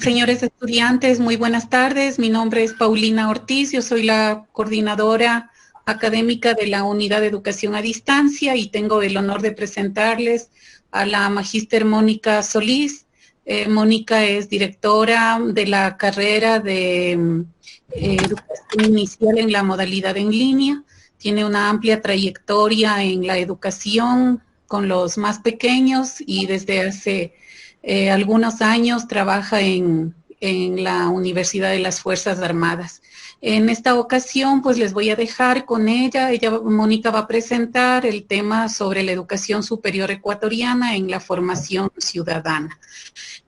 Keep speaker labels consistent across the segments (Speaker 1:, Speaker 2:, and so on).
Speaker 1: Señores estudiantes, muy buenas tardes. Mi nombre es Paulina Ortiz, yo soy la coordinadora académica de la Unidad de Educación a Distancia y tengo el honor de presentarles a la magíster Mónica Solís. Mónica es directora de la carrera de Educación Inicial en la modalidad en línea. Tiene una amplia trayectoria en la educación con los más pequeños y desde hace algunos años trabaja en la Universidad de las Fuerzas Armadas. En esta ocasión, pues les voy a dejar con ella. Mónica, va a presentar el tema sobre la educación superior ecuatoriana en la formación ciudadana.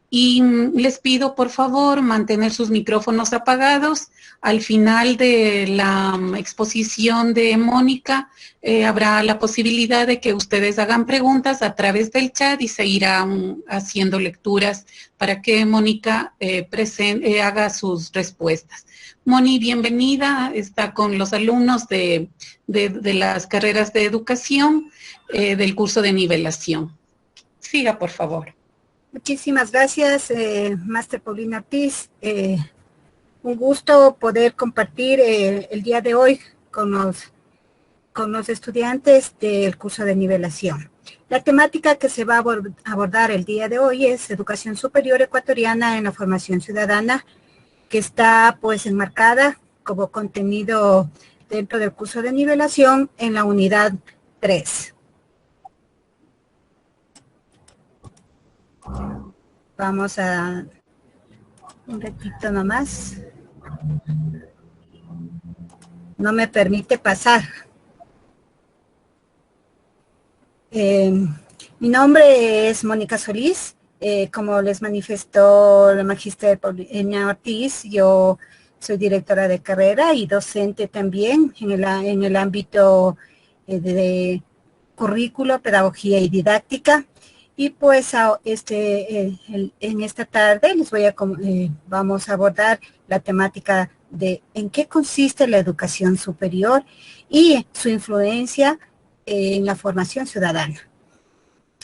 Speaker 1: Y les pido, por favor, mantener sus micrófonos apagados. Al final de la exposición de Mónica, habrá la posibilidad de que ustedes hagan preguntas a través del chat y se irán haciendo lecturas para que Mónica haga sus respuestas. Moni, bienvenida. Está con los alumnos de las carreras de educación del curso de nivelación. Siga, por favor.
Speaker 2: Muchísimas gracias, Máster Paulina Ortiz. Un gusto poder compartir el día de hoy con los estudiantes del curso de nivelación. La temática que se va a abordar el día de hoy es Educación Superior Ecuatoriana en la Formación Ciudadana, que está pues enmarcada como contenido dentro del curso de nivelación en la unidad 3. Vamos a un ratito nomás. No me permite pasar. Mi nombre es Mónica Solís. Como les manifestó la magíster Paulina Ortiz, yo soy directora de carrera y docente también en el ámbito de currículo, pedagogía y didáctica. Y pues en esta tarde vamos a abordar la temática de en qué consiste la educación superior y su influencia en la formación ciudadana.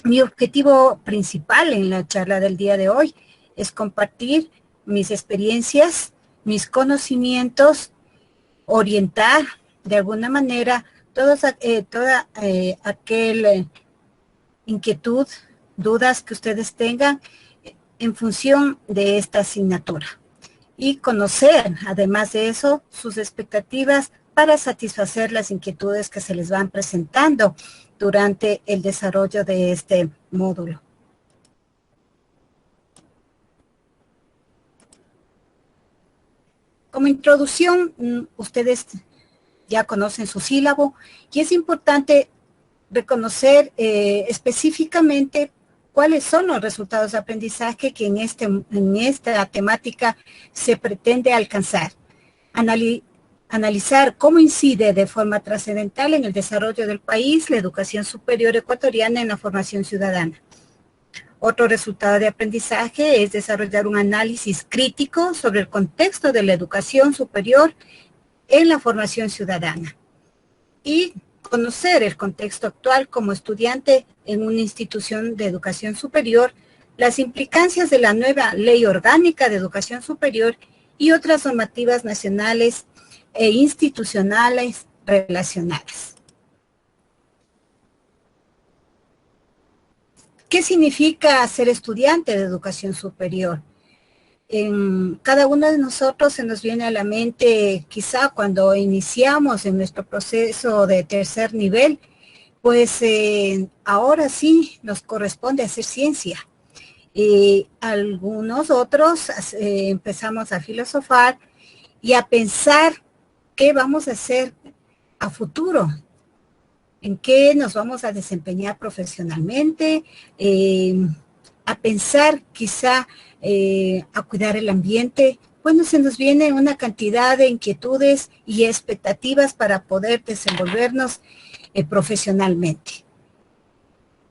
Speaker 2: Mi objetivo principal en la charla del día de hoy es compartir mis experiencias, mis conocimientos, orientar de alguna manera toda aquella inquietud, dudas que ustedes tengan en función de esta asignatura y conocer, además de eso, sus expectativas para satisfacer las inquietudes que se les van presentando durante el desarrollo de este módulo. Como introducción, ustedes ya conocen su sílabo y es importante reconocer específicamente cuáles son los resultados de aprendizaje que en esta temática se pretende alcanzar. Analizar cómo incide de forma trascendental en el desarrollo del país la educación superior ecuatoriana en la formación ciudadana. Otro resultado de aprendizaje es desarrollar un análisis crítico sobre el contexto de la educación superior en la formación ciudadana y conocer el contexto actual como estudiante en una institución de educación superior, las implicancias de la nueva Ley Orgánica de Educación Superior y otras normativas nacionales e institucionales relacionadas. ¿Qué significa ser estudiante de educación superior? En cada uno de nosotros se nos viene a la mente, quizá cuando iniciamos en nuestro proceso de tercer nivel, pues ahora sí nos corresponde hacer ciencia. Algunos otros empezamos a filosofar y a pensar qué vamos a hacer a futuro, en qué nos vamos a desempeñar profesionalmente, a pensar quizá a cuidar el ambiente. Bueno, se nos viene una cantidad de inquietudes y expectativas para poder desenvolvernos profesionalmente.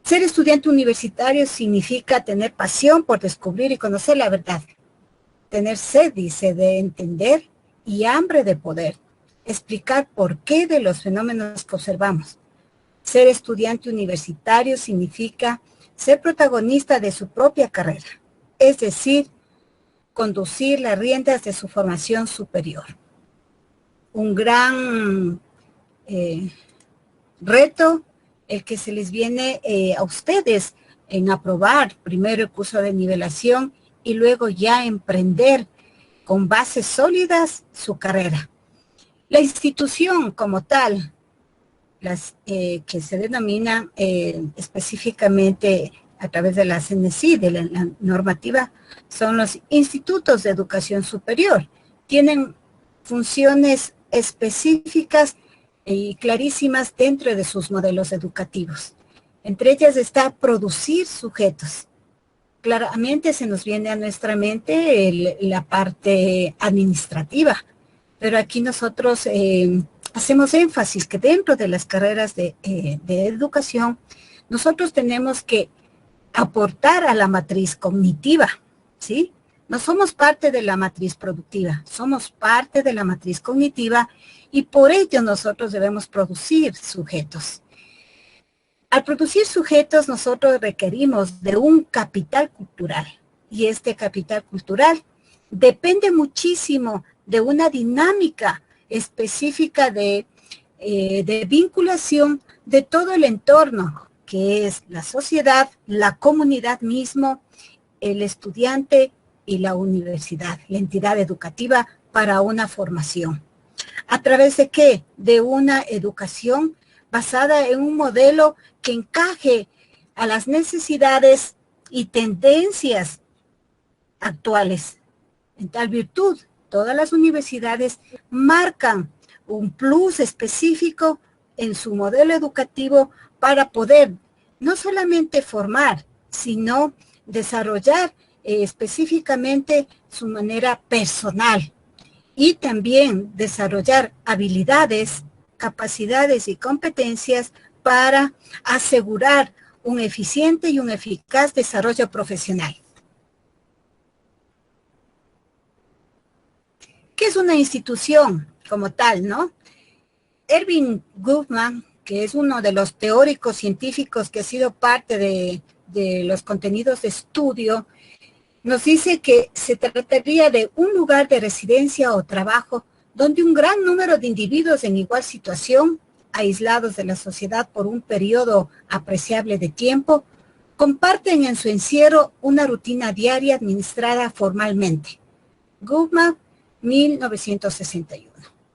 Speaker 2: Ser estudiante universitario significa tener pasión por descubrir y conocer la verdad, tener sed, dice, de entender y hambre de poder, explicar por qué de los fenómenos que observamos. Ser estudiante universitario significa ser protagonista de su propia carrera, es decir, conducir las riendas de su formación superior. Un gran reto el que se les viene a ustedes en aprobar primero el curso de nivelación y luego ya emprender con bases sólidas su carrera. La institución como tal, que se denomina específicamente a través de la CNSI, de la normativa, son los institutos de educación superior. Tienen funciones específicas y clarísimas dentro de sus modelos educativos. Entre ellas está producir sujetos. Claramente se nos viene a nuestra mente la parte administrativa, pero aquí nosotros hacemos énfasis que dentro de las carreras de educación, nosotros tenemos que aportar a la matriz cognitiva, ¿sí? No somos parte de la matriz productiva, somos parte de la matriz cognitiva y por ello nosotros debemos producir sujetos. Al producir sujetos nosotros requerimos de un capital cultural y este capital cultural depende muchísimo de una dinámica específica de vinculación de todo el entorno, que es la sociedad, la comunidad mismo, el estudiante y la universidad, la entidad educativa para una formación. ¿A través de qué? De una educación basada en un modelo que encaje a las necesidades y tendencias actuales. En tal virtud, todas las universidades marcan un plus específico en su modelo educativo para poder no solamente formar, sino desarrollar específicamente su manera personal y también desarrollar habilidades, capacidades y competencias para asegurar un eficiente y un eficaz desarrollo profesional. ¿Qué es una institución como tal, no? Erving Goffman, que es uno de los teóricos científicos que ha sido parte de los contenidos de estudio, nos dice que se trataría de un lugar de residencia o trabajo donde un gran número de individuos en igual situación, aislados de la sociedad por un periodo apreciable de tiempo, comparten en su encierro una rutina diaria administrada formalmente. Goffman, 1961.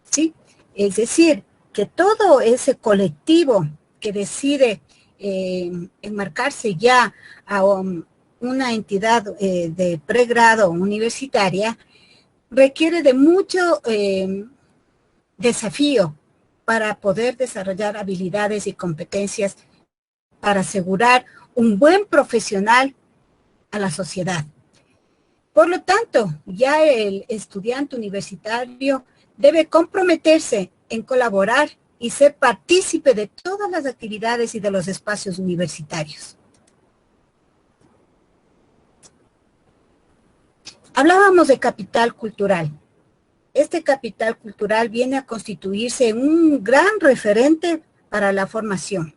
Speaker 2: ¿Sí? Es decir, que todo ese colectivo que decide enmarcarse ya a una entidad de pregrado universitaria requiere de mucho desafío para poder desarrollar habilidades y competencias para asegurar un buen profesional a la sociedad. Por lo tanto, ya el estudiante universitario debe comprometerse en colaborar y ser partícipe de todas las actividades y de los espacios universitarios. Hablábamos de capital cultural. Este capital cultural viene a constituirse en un gran referente para la formación,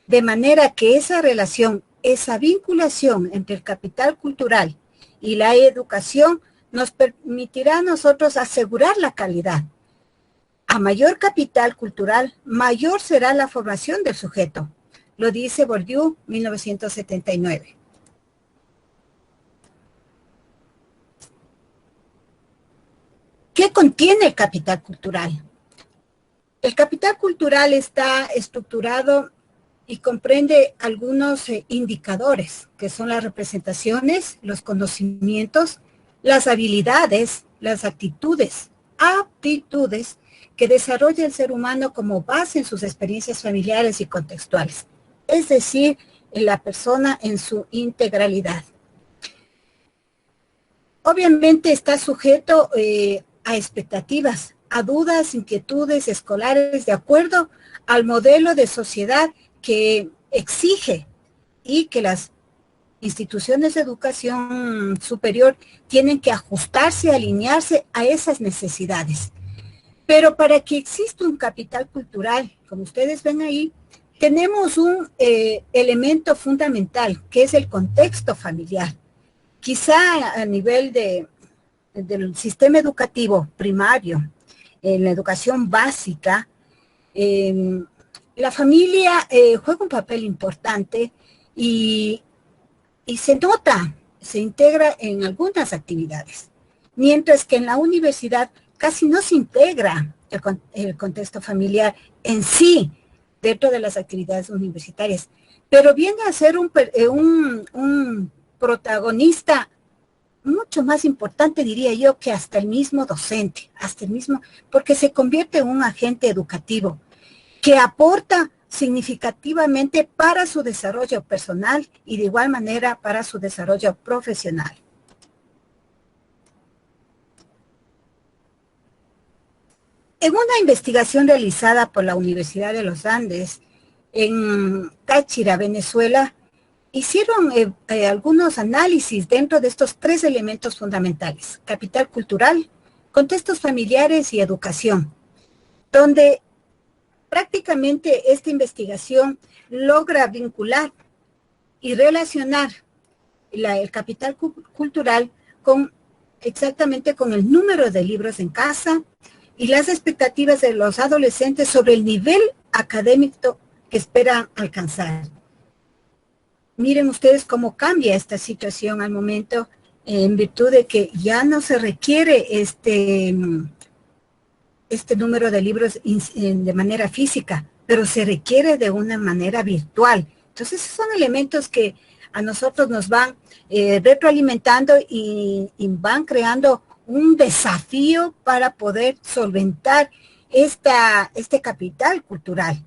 Speaker 2: de manera que esa relación, esa vinculación entre el capital cultural y la educación nos permitirá a nosotros asegurar la calidad. A mayor capital cultural, mayor será la formación del sujeto. Lo dice Bourdieu, 1979. ¿Qué contiene el capital cultural? El capital cultural está estructurado y comprende algunos indicadores, que son las representaciones, los conocimientos, las habilidades, las actitudes, aptitudes que desarrolla el ser humano como base en sus experiencias familiares y contextuales, es decir, en la persona en su integralidad. Obviamente está sujeto a expectativas, a dudas, inquietudes escolares de acuerdo al modelo de sociedad que exige y que las instituciones de educación superior tienen que ajustarse, alinearse a esas necesidades. Pero para que exista un capital cultural, como ustedes ven ahí, tenemos un elemento fundamental, que es el contexto familiar. Quizá a nivel de del sistema educativo primario, en la educación básica, la familia juega un papel importante y se nota, se integra en algunas actividades, mientras que en la universidad casi no se integra el contexto familiar en sí dentro de las actividades universitarias, pero viene a ser un protagonista mucho más importante, diría yo, que hasta el mismo docente, porque se convierte en un agente educativo que aporta significativamente para su desarrollo personal y de igual manera para su desarrollo profesional. En una investigación realizada por la Universidad de los Andes en Táchira, Venezuela, hicieron algunos análisis dentro de estos 3 elementos fundamentales: capital cultural, contextos familiares y educación, donde prácticamente esta investigación logra vincular y relacionar el capital cultural exactamente con el número de libros en casa y las expectativas de los adolescentes sobre el nivel académico que esperan alcanzar. Miren ustedes cómo cambia esta situación al momento, en virtud de que ya no se requiere este número de libros de manera física, pero se requiere de una manera virtual. Entonces, son elementos que a nosotros nos van retroalimentando y van creando un desafío para poder solventar este capital cultural.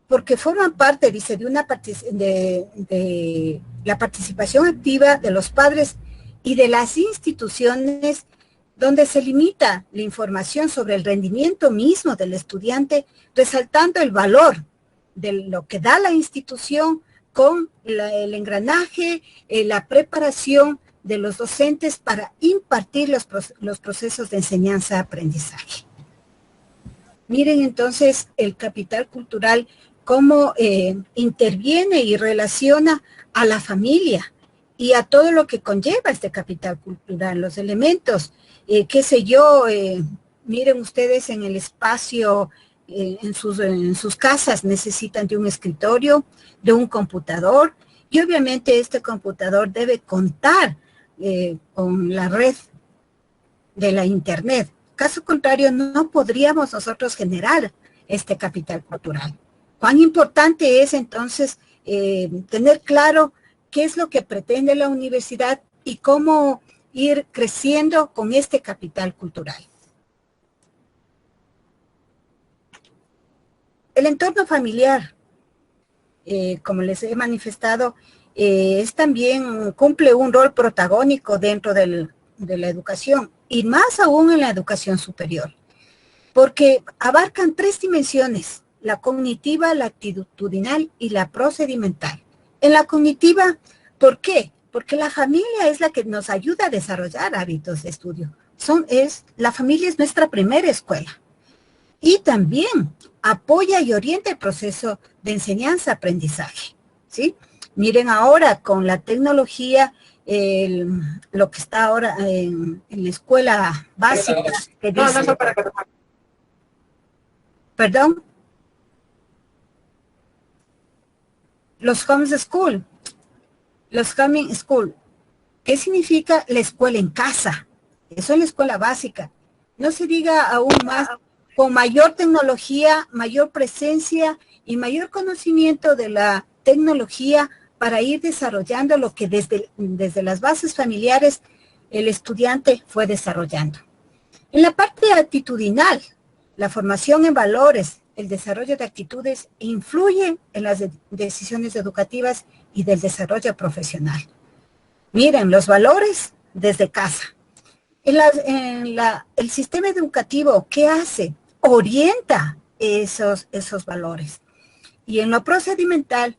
Speaker 2: Porque forman parte, dice, de la participación activa de los padres y de las instituciones, donde se limita la información sobre el rendimiento mismo del estudiante, resaltando el valor de lo que da la institución con el engranaje, la preparación de los docentes para impartir los procesos de enseñanza-aprendizaje. Miren entonces el capital cultural, cómo interviene y relaciona a la familia y a todo lo que conlleva este capital cultural, los elementos, qué sé yo, miren ustedes en el espacio, en sus casas necesitan de un escritorio, de un computador, y obviamente este computador debe contar con la red de la internet. Caso contrario, no podríamos nosotros generar este capital cultural. Cuán importante es entonces tener claro qué es lo que pretende la universidad y cómo ir creciendo con este capital cultural. El entorno familiar, como les he manifestado, también cumple un rol protagónico dentro de la educación, y más aún en la educación superior, porque abarcan 3 dimensiones: la cognitiva, la actitudinal y la procedimental. En la cognitiva, ¿por qué? Porque la familia es la que nos ayuda a desarrollar hábitos de estudio. La familia es nuestra primera escuela. Y también apoya y orienta el proceso de enseñanza-aprendizaje, ¿sí? Miren ahora con la tecnología, lo que está ahora en la escuela básica, que dice, perdón, los homeschool, ¿qué significa la escuela en casa? Eso es la escuela básica. No se diga aún más, con mayor tecnología, mayor presencia y mayor conocimiento de la tecnología para ir desarrollando lo que desde las bases familiares el estudiante fue desarrollando. En la parte actitudinal, la formación en valores, el desarrollo de actitudes influye en las decisiones educativas y del desarrollo profesional. Miren, los valores desde casa. El sistema educativo, ¿qué hace? Orienta esos valores. Y en lo procedimental,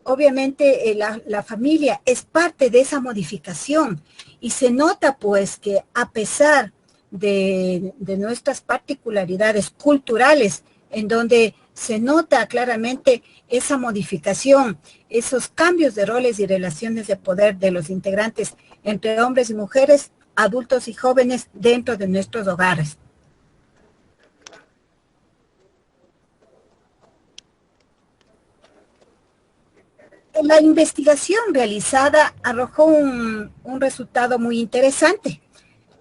Speaker 2: obviamente la familia es parte de esa modificación y se nota pues que a pesar de nuestras particularidades culturales, en donde se nota claramente esa modificación, esos cambios de roles y relaciones de poder de los integrantes entre hombres y mujeres, adultos y jóvenes dentro de nuestros hogares. La investigación realizada arrojó un resultado muy interesante.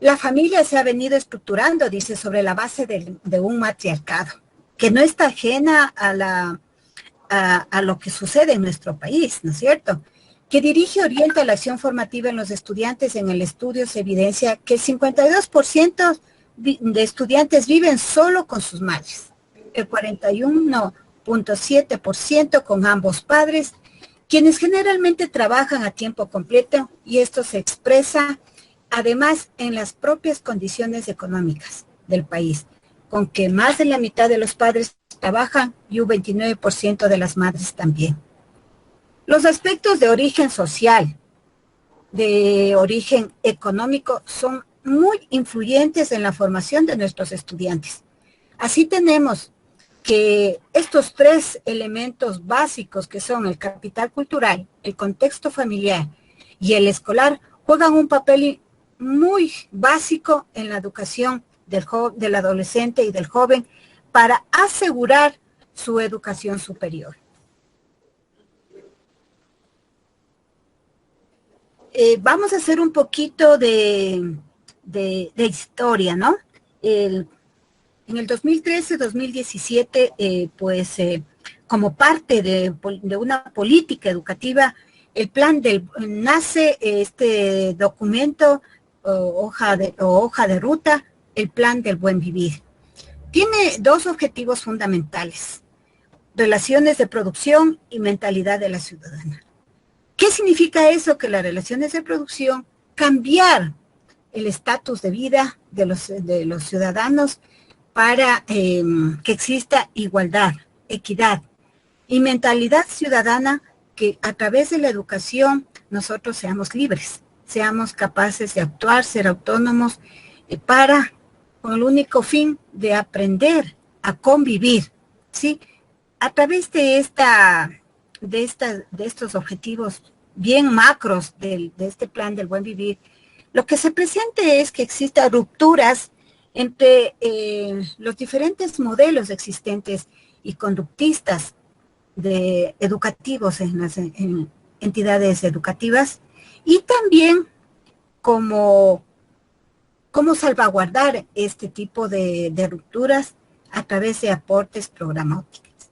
Speaker 2: La familia se ha venido estructurando, dice, sobre la base de un matriarcado, que no está ajena a lo que sucede en nuestro país, ¿no es cierto? Que dirige y orienta la acción formativa en los estudiantes. En el estudio se evidencia que el 52% de estudiantes viven solo con sus madres, el 41.7% con ambos padres, quienes generalmente trabajan a tiempo completo, y esto se expresa además en las propias condiciones económicas del país, con que más de la mitad de los padres trabajan y un 29% de las madres también. Los aspectos de origen social, de origen económico, son muy influyentes en la formación de nuestros estudiantes. Así tenemos que estos tres elementos básicos, que son el capital cultural, el contexto familiar y el escolar, juegan un papel muy básico en la educación del adolescente y del joven para asegurar su educación superior. Vamos a hacer un poquito de historia, ¿no? En el 2013-2017, como parte de una política educativa, nace este documento hoja de ruta, el Plan del Buen Vivir. Tiene dos objetivos fundamentales: relaciones de producción y mentalidad de la ciudadana. ¿Qué significa eso? Que las relaciones de producción, cambiar el estatus de vida de los ciudadanos para que exista igualdad, equidad, y mentalidad ciudadana, que a través de la educación nosotros seamos libres, seamos capaces de actuar, ser autónomos, con el único fin de aprender a convivir, ¿sí? A través de estos objetivos bien macros de este plan del buen vivir, lo que se presente es que exista rupturas entre los diferentes modelos existentes y conductistas educativos en entidades educativas, y también cómo salvaguardar este tipo de rupturas a través de aportes programáticos.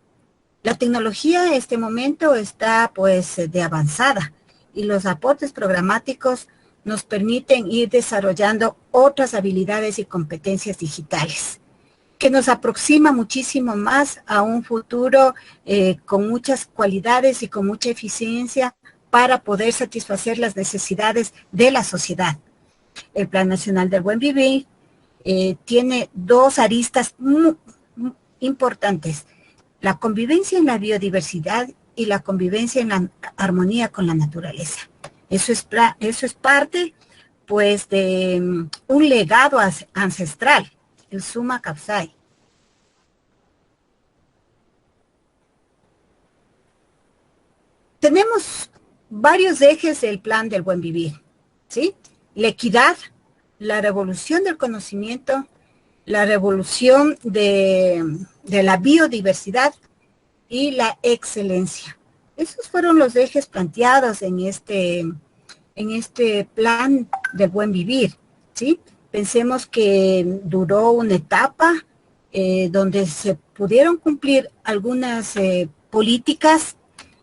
Speaker 2: La tecnología en este momento está pues de avanzada, y los aportes programáticos nos permiten ir desarrollando otras habilidades y competencias digitales, que nos aproxima muchísimo más a un futuro con muchas cualidades y con mucha eficiencia para poder satisfacer las necesidades de la sociedad. El Plan Nacional del Buen Vivir tiene dos aristas muy importantes: la convivencia en la biodiversidad y la convivencia en la armonía con la naturaleza. Eso es parte, pues, de un legado ancestral, el Summa Capsai. Tenemos varios ejes del Plan del Buen Vivir, ¿sí? La equidad, la revolución del conocimiento, la revolución de la biodiversidad y la excelencia. Esos fueron los ejes planteados en este Plan del Buen Vivir, ¿sí? Pensemos que duró una etapa donde se pudieron cumplir algunas políticas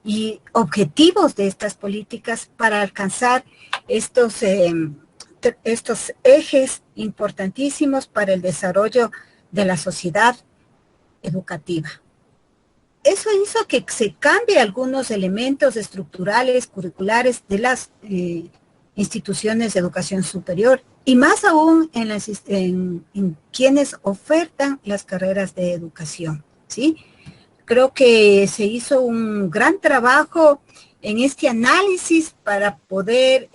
Speaker 2: y objetivos de estas políticas para alcanzar estos ejes importantísimos para el desarrollo de la sociedad educativa. Eso hizo que se cambie algunos elementos estructurales, curriculares de las instituciones de educación superior, y más aún en quienes ofertan las carreras de educación, ¿sí? Creo que se hizo un gran trabajo en este análisis para poder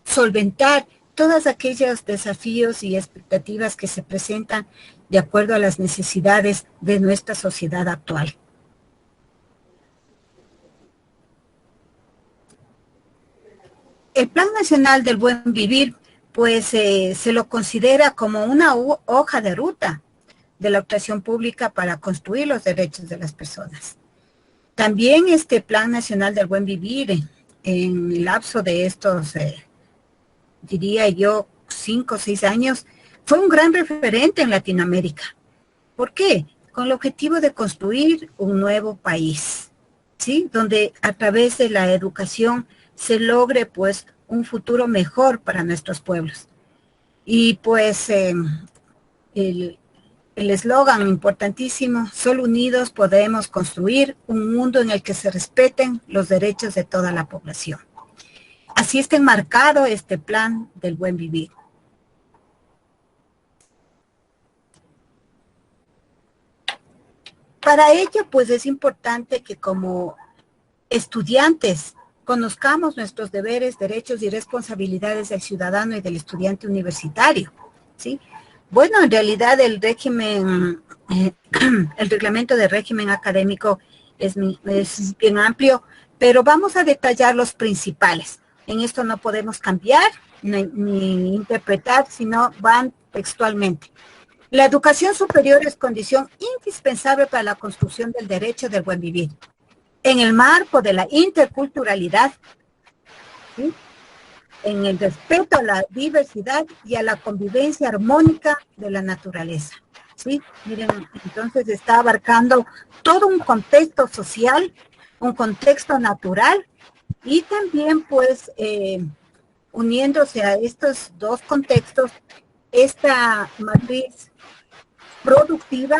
Speaker 2: solventar todos aquellos desafíos y expectativas que se presentan de acuerdo a las necesidades de nuestra sociedad actual. El Plan Nacional del Buen Vivir, pues se lo considera como una hoja de ruta de la actuación pública para construir los derechos de las personas. También este Plan Nacional del Buen Vivir, en el lapso de estos, diría yo, 5 o 6 años, fue un gran referente en Latinoamérica. ¿Por qué? Con el objetivo de construir un nuevo país, ¿sí? Donde a través de la educación se logre, pues, un futuro mejor para nuestros pueblos. Y, pues, el eslogan importantísimo, solo unidos podemos construir un mundo en el que se respeten los derechos de toda la población. Así está enmarcado este Plan del Buen Vivir. Para ello, pues es importante que como estudiantes conozcamos nuestros deberes, derechos y responsabilidades del ciudadano y del estudiante universitario, ¿sí? Bueno, en realidad el régimen, el reglamento de régimen académico es bien amplio, pero vamos a detallar los principales. En esto no podemos cambiar ni interpretar, sino van textualmente. La educación superior es condición indispensable para la construcción del derecho del buen vivir, en el marco de la interculturalidad, ¿sí? En el respeto a la diversidad y a la convivencia armónica de la naturaleza, ¿sí? Miren, entonces está abarcando todo un contexto social, un contexto natural, y también, pues, uniéndose a estos dos contextos, esta matriz productiva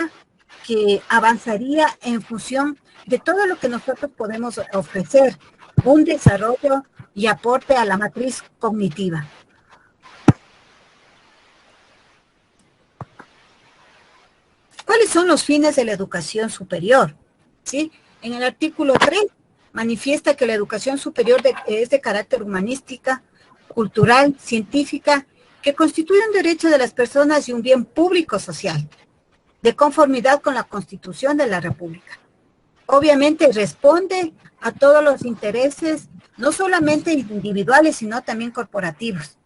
Speaker 2: que avanzaría en función de todo lo que nosotros podemos ofrecer, un desarrollo y aporte a la matriz cognitiva. ¿Cuáles son los fines de la educación superior? ¿Sí? En el artículo 3 manifiesta que la educación superior es de carácter humanística, cultural, científica, que constituye un derecho de las personas y un bien público social, de conformidad con la Constitución de la República. Obviamente responde a todos los intereses, no solamente individuales, sino también corporativos.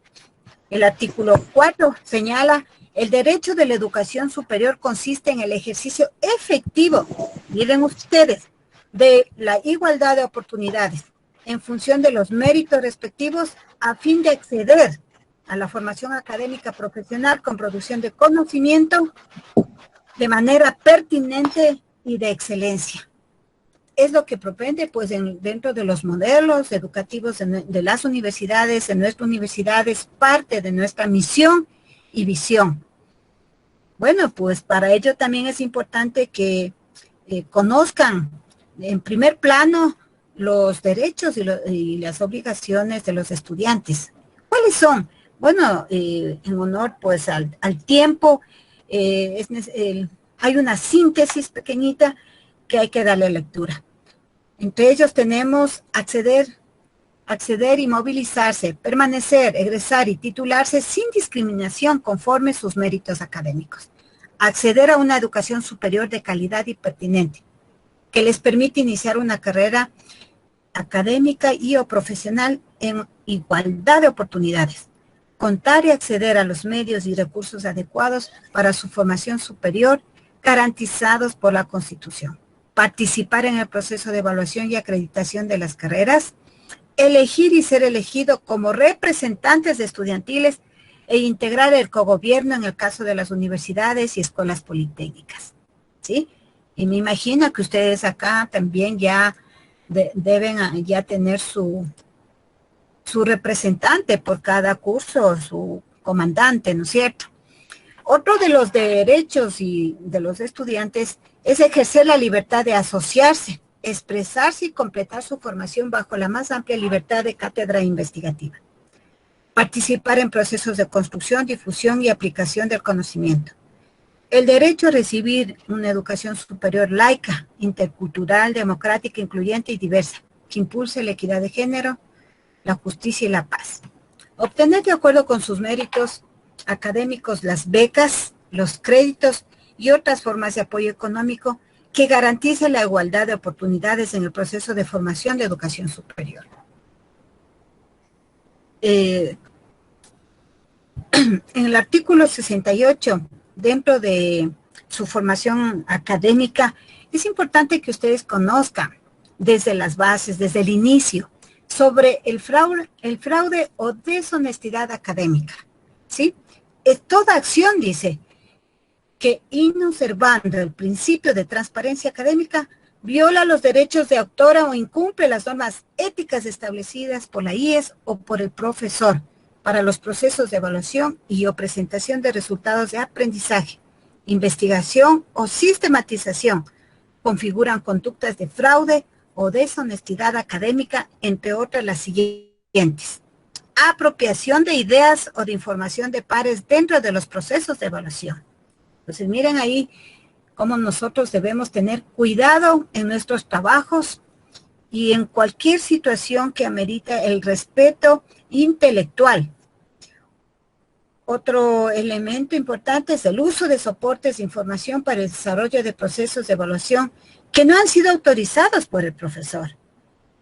Speaker 2: El artículo 4 señala: el derecho de la educación superior consiste en el ejercicio efectivo, miren ustedes, de la igualdad de oportunidades, en función de los méritos respectivos, a fin de acceder a la formación académica profesional con producción de conocimiento de manera pertinente y de excelencia. Es lo que propende, pues, dentro de los modelos educativos de las universidades, de nuestra universidad, es parte de nuestra misión y visión. Bueno, pues para ello también es importante que conozcan en primer plano los derechos y las obligaciones de los estudiantes. ¿Cuáles son? Bueno, en honor, pues, al tiempo, hay una síntesis pequeñita que hay que darle lectura. Entre ellos tenemos acceder y movilizarse, permanecer, egresar y titularse sin discriminación conforme sus méritos académicos. Acceder a una educación superior de calidad y pertinente, que les permite iniciar una carrera académica y o profesional en igualdad de oportunidades. Contar y acceder a los medios y recursos adecuados para su formación superior, garantizados por la Constitución. Participar en el proceso de evaluación y acreditación de las carreras, elegir y ser elegido como representantes de estudiantiles e integrar el cogobierno en el caso de las universidades y escuelas politécnicas, ¿sí? Y me imagino que ustedes acá también ya deben ya tener su representante por cada curso, su comandante, ¿no es cierto? Otro de los derechos y de los estudiantes es ejercer la libertad de asociarse, expresarse y completar su formación bajo la más amplia libertad de cátedra investigativa. Participar en procesos de construcción, difusión y aplicación del conocimiento. El derecho a recibir una educación superior laica, intercultural, democrática, incluyente y diversa, que impulse la equidad de género, la justicia y la paz. Obtener de acuerdo con sus méritos académicos las becas, los créditos y otras formas de apoyo económico que garantice la igualdad de oportunidades en el proceso de formación de educación superior. En el artículo 68, dentro de su formación académica, es importante que ustedes conozcan desde las bases, desde el inicio, sobre el fraude o deshonestidad académica, ¿sí? Toda acción, dice, que inobservando el principio de transparencia académica, viola los derechos de autora o incumple las normas éticas establecidas por la IES o por el profesor para los procesos de evaluación y o presentación de resultados de aprendizaje, investigación o sistematización, configuran conductas de fraude o deshonestidad académica, entre otras las siguientes: apropiación de ideas o de información de pares dentro de los procesos de evaluación. Entonces miren ahí cómo nosotros debemos tener cuidado en nuestros trabajos y en cualquier situación que amerita el respeto intelectual. Otro elemento importante es el uso de soportes de información para el desarrollo de procesos de evaluación que no han sido autorizados por el profesor.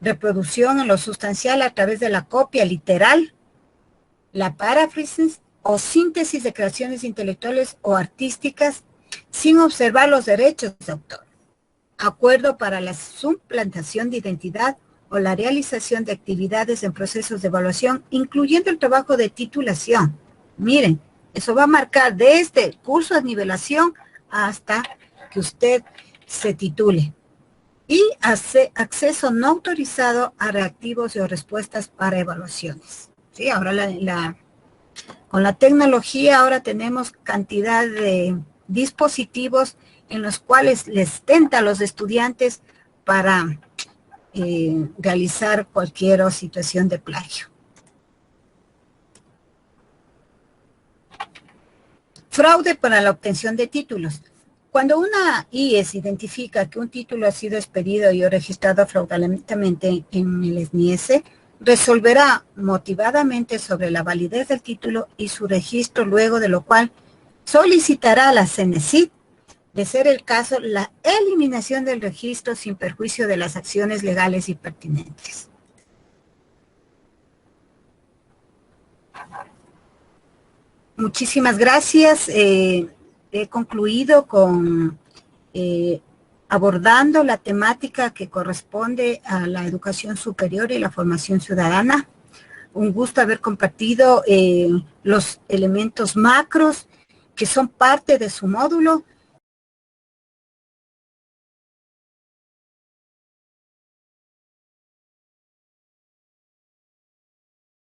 Speaker 2: Reproducción en lo sustancial a través de la copia literal, la paráfrasis o síntesis de creaciones intelectuales o artísticas sin observar los derechos de autor. Acuerdo para la suplantación de identidad o la realización de actividades en procesos de evaluación, incluyendo el trabajo de titulación. Miren, eso va a marcar desde el curso de nivelación hasta que usted se titule. Y acceso no autorizado a reactivos o respuestas para evaluaciones. Sí, ahora con la tecnología ahora tenemos cantidad de dispositivos en los cuales les tenta a los estudiantes para realizar cualquier situación de plagio. Fraude para la obtención de títulos. Cuando una IES identifica que un título ha sido expedido y o registrado fraudulentamente en el SNIES, resolverá motivadamente sobre la validez del título y su registro, luego de lo cual solicitará a la CENESID, de ser el caso, la eliminación del registro sin perjuicio de las acciones legales y pertinentes. Muchísimas gracias. He concluido con abordando la temática que corresponde a la educación superior y la formación ciudadana. Un gusto haber compartido los elementos macros que son parte de su módulo